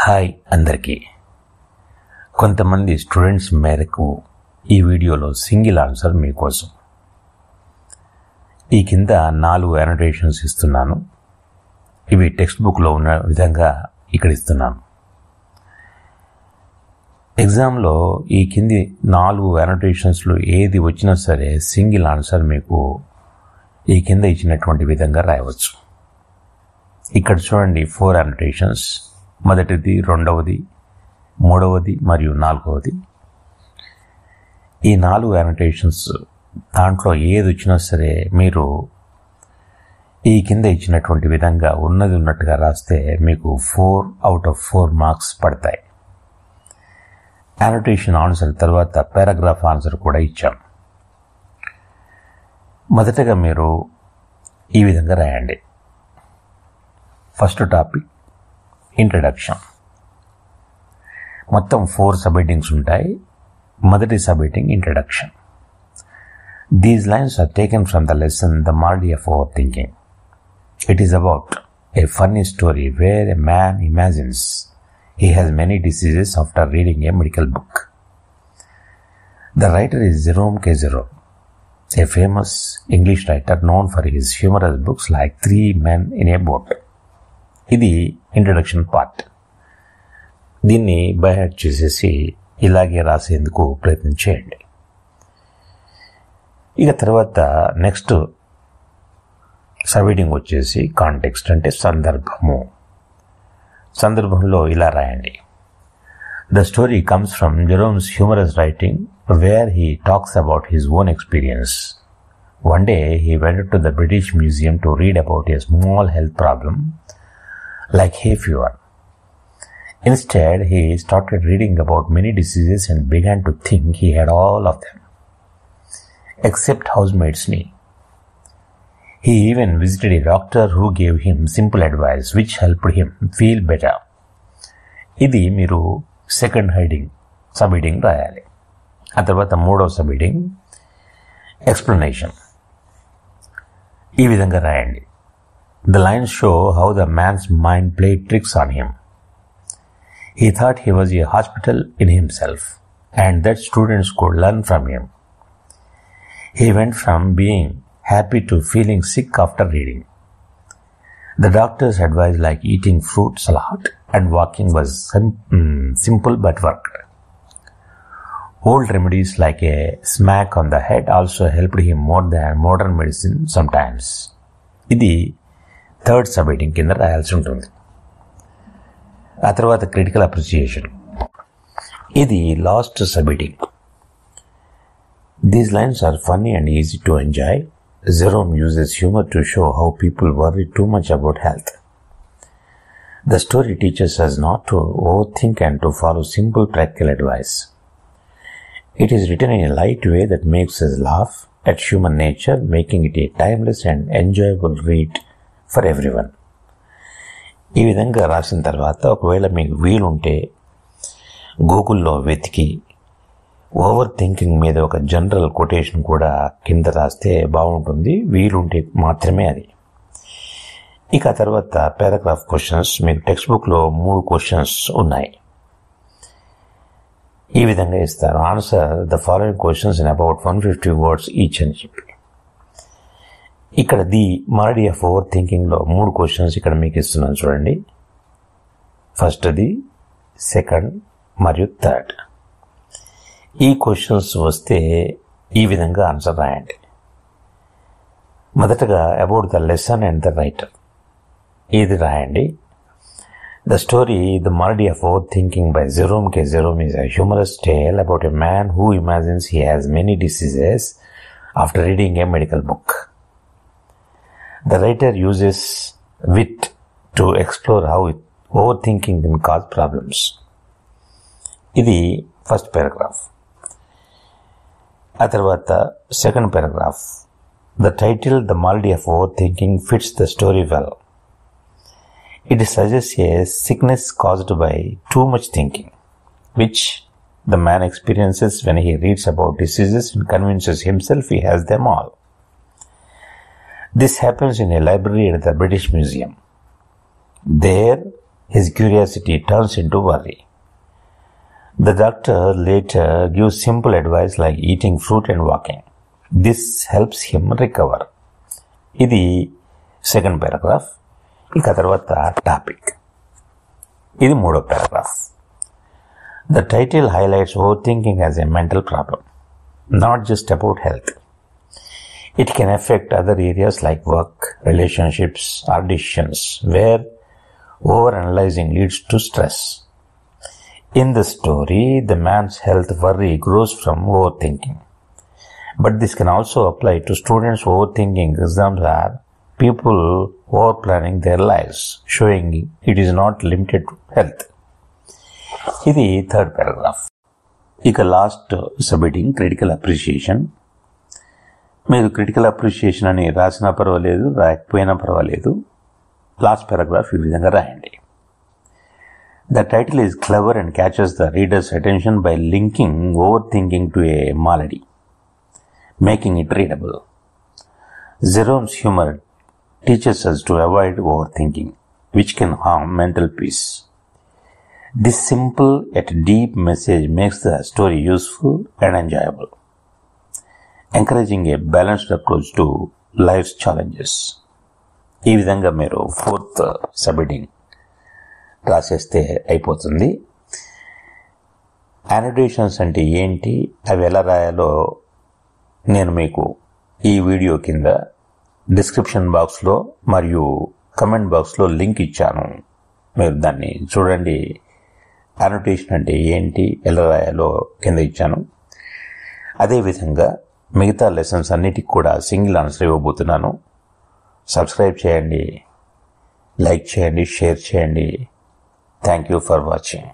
Hi అందరికీ. కొంతమంది students మేరకు ఈ వీడియోలో సింగిల్ ఆన్సర్ మీకోసం. ఈ కింద 4 అనోటేషన్స్ ఇస్తున్నాను. ఇవి టెక్స్ట్ బుక్లో ఉన్న విధంగా ఇక్కడ ఇస్తున్నాను. ఎగ్జామ్లో ఈ కింది 4 అనోటేషన్స్లో ఏది వచ్చినా సరే సింగిల్ ఆన్సర్ మీకు ఈ కింద ఇచ్చినటువంటి విధంగా రాయవచ్చు. ఇక్కడ చూడండి 4 అనోటేషన్స్. మొదటిది, రెండవది, మూడవది మరియు 4వది. ఈ 4 అనోటేషన్స్ దాంట్లో ఏది వచ్చినా సరే మీరు ఈ కింద ఇచ్చినటువంటి విధంగా ఉన్నది ఉన్నట్టుగా రాస్తే మీకు 4/4 మార్క్స్ పడతాయి. అనోటేషన్ ఆన్సర్ తర్వాత పారాగ్రాఫ్ ఆన్సర్ కూడా ఇచ్చాం. మొదటగా మీరు ఈ విధంగా రాయండి. First topic introduction. మొత్తం 4 సబ్ హెడ్డింగ్స్ ఉంటాయి. మొదటి sub heading introduction. These lines are taken from the lesson The Malady of Overthinking. It is about a funny story where a man imagines he has many diseases after reading a medical book. The writer is Jerome K. Jerome, a famous English writer known for his humorous books like 3 Men in a Boat. ఇది introduction part. దీన్ని by heart చేసేసి ఇలాగే రాసేందుకు ప్రయత్నం చేయండి. ఇక తర్వాత next సబ్హెడ్డింగ్ వచ్చేసి context, అంటే సందర్భము. సందర్భంలో ఇలా రాయండి. The story comes from Jerome's humorous writing where he talks about his own experience. One day he went to the British Museum to read about a small health problem like hay fever. Instead, he started reading about many diseases and began to think he had all of them, except housemaid's knee. He even visited a doctor who gave him simple advice which helped him feel better. ఇది మీరు second sub heading రాయాలి. ఆ తర్వాత మూడవ sub heading explanation. ఈ విధంగా రాయండి. The lines show how the man's mind played tricks on him. He thought he was a hospital in himself and that students could learn from him. He went from being happy to feeling sick after reading. The doctor's advice like eating fruits a lot and walking was simple but worked. Old remedies like a smack on the head also helped him more than modern medicine sometimes. ఇది third sub heading కింద రాయాల్సి ఉంటుంది. ఆ తర్వాత critical appreciation. ఇది last sub heading. These lines are funny and easy to enjoy. Jerome uses humor to show how people worry too much about health. The story teaches us not to overthink and to follow simple practical advice. It is written in a light way that makes us laugh at human nature, making it a timeless and enjoyable read for everyone. ఈ విధంగా రాసిన తర్వాత ఒకవేళ మీకు వీలుంటే గూగుల్లో వెతికి over thinking మీద ఒక జనరల్ కొటేషన్ కూడా కింద రాస్తే బాగుంటుంది. వీలుంటే మాత్రమే అది. ఇక తర్వాత పారాగ్రాఫ్ క్వశ్చన్స్. మీకు టెక్స్ట్ బుక్లో 3 క్వశ్చన్స్ ఉన్నాయి. ఈ విధంగా ఇస్తారు. Answer the following questions in about 150 words each అని చెప్పి. ఇక్కడ ది మాలడీ ఆఫ్ ఓవర్ థింకింగ్లో 3 క్వశ్చన్స్ ఇక్కడ మీకు ఇస్తున్నాను చూడండి. ఫస్ట్ది, సెకండ్ మరియు థర్డ్. ఈ క్వశ్చన్స్ వస్తే ఈ విధంగా ఆన్సర్ రాయండి. మొదటగా about the lesson and the writer. ఇది రాయండి. The story the malady of over thinking by Jerome K Jerome is a humorous tale about a man who imagines he has many diseases after reading a medical book. The writer uses wit to explore how overthinking can cause problems. ఇది first paragraph. ఆ తర్వాత second paragraph. The title The Malady of Overthinking fits the story well. It suggests a sickness caused by too much thinking, which the man experiences when he reads about diseases and convinces himself he has them all. This happens in a library at the British Museum. There, his curiosity turns into worry. The doctor later gives simple advice like eating fruit and walking. This helps him recover. ఇది second paragraph. ఇక తర్వాత topic. ఇది మూడో paragraph. The title highlights overthinking as a mental problem, not just about health. It can affect other areas like work, relationships, or decisions, where overanalyzing leads to stress. In the story, the man's health worry grows from overthinking. But this can also apply to students overthinking exams or people overplanning their lives, showing it is not limited to health. ఇది third paragraph. ఇక last సబ్హెడింగ్ critical appreciation. మీరు critical appreciation అని రాసినా పర్వాలేదు, రాయకపోయినా పర్వాలేదు, last paragraph ఈ విధంగా రాయండి. The title is clever and catches the reader's attention by linking overthinking to a malady, making it readable. Jerome's humor teaches us to avoid overthinking, which can harm mental peace. This simple yet deep message makes the story useful and enjoyable, encouraging a balanced approach to life's challenges. ఈ విధంగా మీరు fourth సబ్హెడింగ్ రాసేస్తే అయిపోతుంది. Annotations అంటే ఏంటి, అవి ఎలా రాయాలో నేను మీకు ఈ వీడియో కింద డిస్క్రిప్షన్ బాక్స్లో మరియు కమెంట్ బాక్స్లో లింక్ ఇచ్చాను. మీరు దాన్ని చూడండి. యానోటేషన్ అంటే ఏంటి, ఎలా రాయాలో కింద ఇచ్చాను. అదేవిధంగా మిగతా లెసన్స్ అన్నిటికి కూడా సింగిల్ ఆన్సర్ ఇవ్వబోతున్నాను. సబ్స్క్రైబ్ చేయండి, లైక్ చేయండి, షేర్ చేయండి. Thank you for watching.